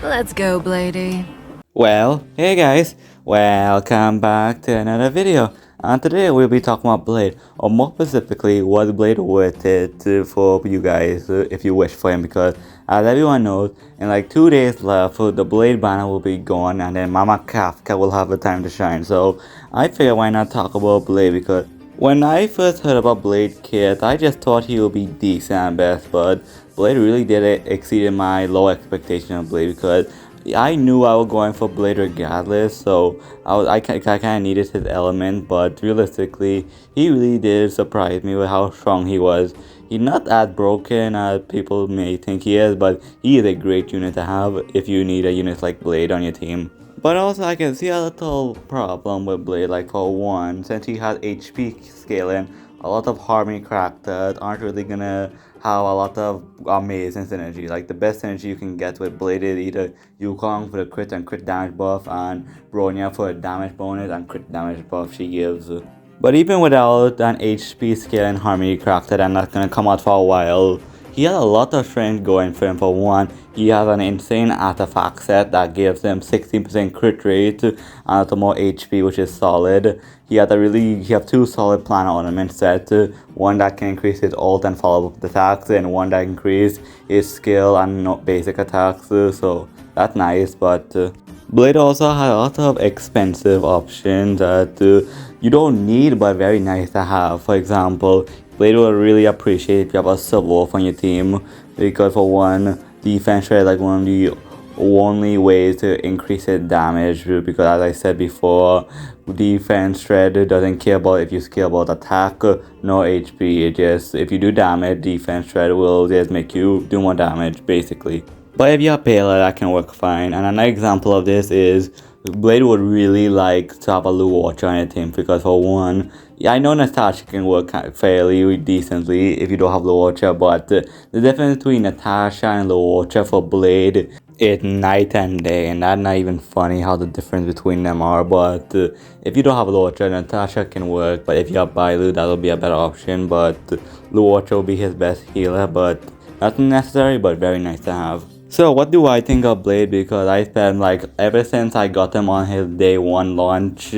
Let's go, Blady. Well, hey guys, welcome back to another video. And today we'll be talking about Blade, or more specifically, was Blade worth it for you guys if you wish for him? Because as everyone knows, in like 2 days left, the Blade banner will be gone, and then Mama Kafka will have the time to shine. So I figured why not talk about Blade, because when I first heard about Blade Kit, I just thought he would be decent at best, but Blade really did exceed my low expectation of Blade, because I knew I was going for Blade regardless, so I kind of needed his element, but realistically, he really did surprise me with how strong he was. He's not as broken as people may think he is, but he is a great unit to have if you need a unit like Blade on your team. But also I can see a little problem with Blade, like for one, since he has HP scaling, a lot of harmony characters aren't really gonna have a lot of amazing synergy. Like the best synergy you can get with Blade is either Yukong for the crit and crit damage buff, and Bronya for a damage bonus and crit damage buff she gives. But even without an HP scaling harmony character that's not gonna come out for a while, he has a lot of strength going for him. For one, he has an insane artifact set that gives him 16% crit rate and a little more HP, which is solid. He have two solid planet ornament sets, one that can increase his ult and follow-up attacks, and one that increase his skill and basic attacks, so that's nice. But Blade also has a lot of expensive options that you don't need but very nice to have. For example, Blade will really appreciate if you have a sub-wolf on your team, because for one, defense is like one of the only ways to increase its damage, because as I said before, defense shred doesn't care about if you scale about attack no HP. It just, if you do damage, defense shred will just make you do more damage basically. But if you have payload, that can work fine. And another example of this is Blade would really like to have a Blue Watcher on your team, because for one, yeah, I know Natasha can work fairly decently if you don't have Blue Watcher, but the difference between Natasha and Blue Watcher for Blade is night and day, and that's not even funny how the difference between them are. But if you don't have Blue Watcher, Natasha can work, but if you have Bailu, that'll be a better option. But Blue Watcher will be his best healer, but not necessary, but very nice to have. So what do I think of Blade? Because I spent like ever since I got him on his day 1 launch,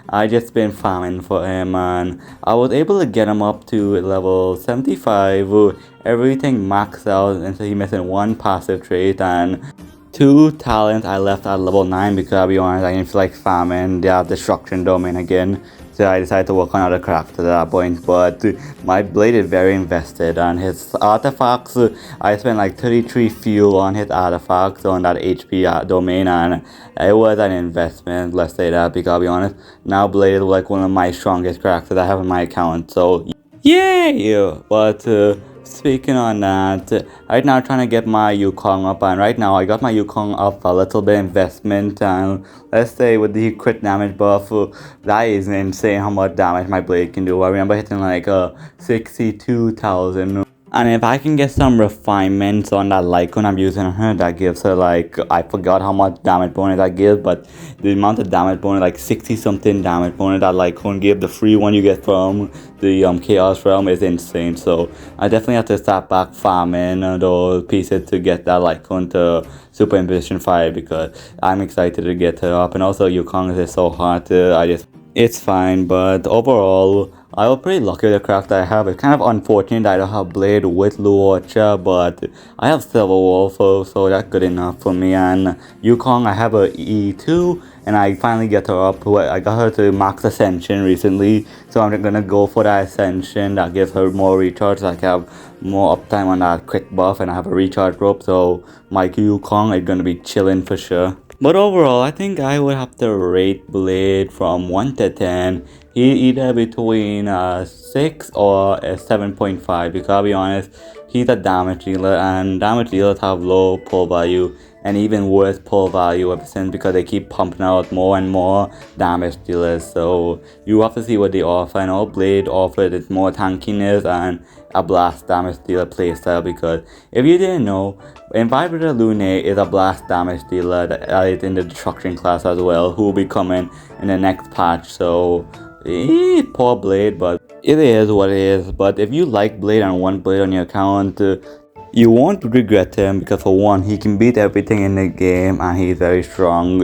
I just been farming for him, and I was able to get him up to level 75, everything maxed out, and so he missing one passive trait and 2 talents I left at level 9, because I'll be honest, I didn't feel like farming. They have destruction domain again, so I decided to work on other characters at that point. But my Blade is very invested, and his artifacts, I spent like 33 fuel on his artifacts on that HP domain, and it was an investment, let's say that, because I'll be honest, now Blade is like one of my strongest characters I have in my account, so yay! But speaking on that, right now I'm trying to get my Yukong up, and right now I got my Yukong up a little bit investment, and let's say with the crit damage buff, that is insane how much damage my Blade can do. I remember hitting like 62,000. And if I can get some refinements on that Lycon I'm using on her, that gives her like, I forgot how much damage bonus that gives, but the amount of damage bonus, like 60 something damage bonus that Lycon gives, the free one you get from the Chaos Realm, is insane. So I definitely have to start back farming those pieces to get that Lycon to Super Imposition 5, because I'm excited to get her up. And also Yukong is so hard, it's fine. But overall, I was pretty lucky with the craft I have. It's kind of unfortunate that I don't have Blade with Luocha, but I have Silver Wolf, so that's good enough for me. And Yukong, I have a E2, and I finally get her up. I got her to max Ascension recently, so I'm gonna go for that Ascension that gives her more recharge, so I can have more uptime on that quick buff, and I have a recharge rope, so my Yukong is gonna be chilling for sure. But overall, I think I would have to rate Blade from 1 to 10. Either between 6 or a 7.5, because I'll be honest, he's a damage dealer, and damage dealers have low pull value and even worse pull value ever since, because they keep pumping out more and more damage dealers. So you have to see what they offer, and all Blade offered is more tankiness and a blast damage dealer playstyle, because if you didn't know, Invibrator Lune is a blast damage dealer that is in the destruction class as well, who will be coming in the next patch. So poor Blade, but it is what it is. But if you like Blade and want Blade on your account, You won't regret him because for one, he can beat everything in the game and he's very strong.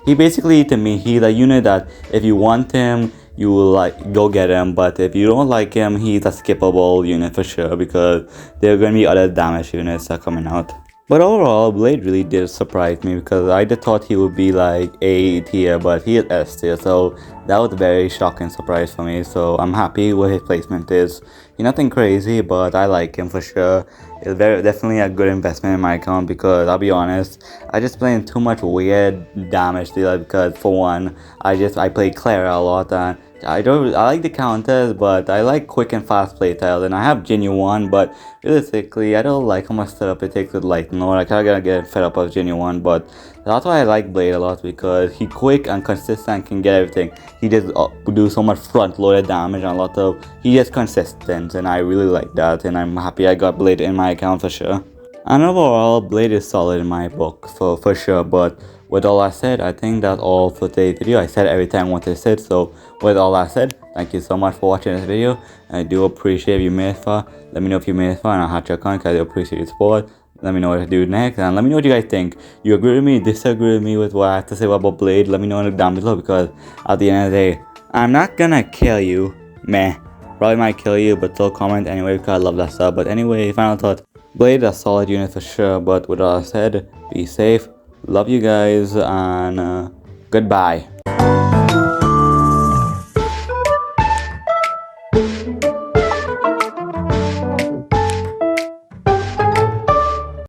He basically, to me, he's a unit that if you want him, you will like go get him. But if you don't like him, he's a skippable unit for sure because there are gonna be other damage units that are coming out. But overall, Blade really did surprise me because I just thought he would be like A tier, but he is S tier, so that was a very shocking surprise for me. So I'm happy with his placement is. He's nothing crazy, but I like him for sure. It's very definitely a good investment in my account because I'll be honest, I just playing too much weird damage dealer because for one, I play Clara a lot and I like the counters, but I like quick and fast playstyles, and I have genuine, but realistically I don't like how much setup it takes with lightning lord. I kinda get fed up of genuine, but that's why I like Blade a lot because he quick and consistent, can get everything. He just do so much front loaded damage and a lot of he just consistent, and I really like that, and I'm happy I got Blade in my account for sure. And overall, Blade is solid in my book, for sure. But with all I said, I think that's all for today's video. I said everything I wanted to say. So with all I said, thank you so much for watching this video. I do appreciate if you made it far. Let me know if you made it far, and I'll have your account. I do appreciate your support. Let me know what to do next, and let me know what you guys think. You agree with me, disagree with me with what I have to say about Blade? Let me know down below because at the end of the day, I'm not gonna kill you. Meh. Probably might kill you, but still comment anyway because I love that stuff. But anyway, final thought. Blade a solid unit for sure, but with all that said, be safe, love you guys, and goodbye.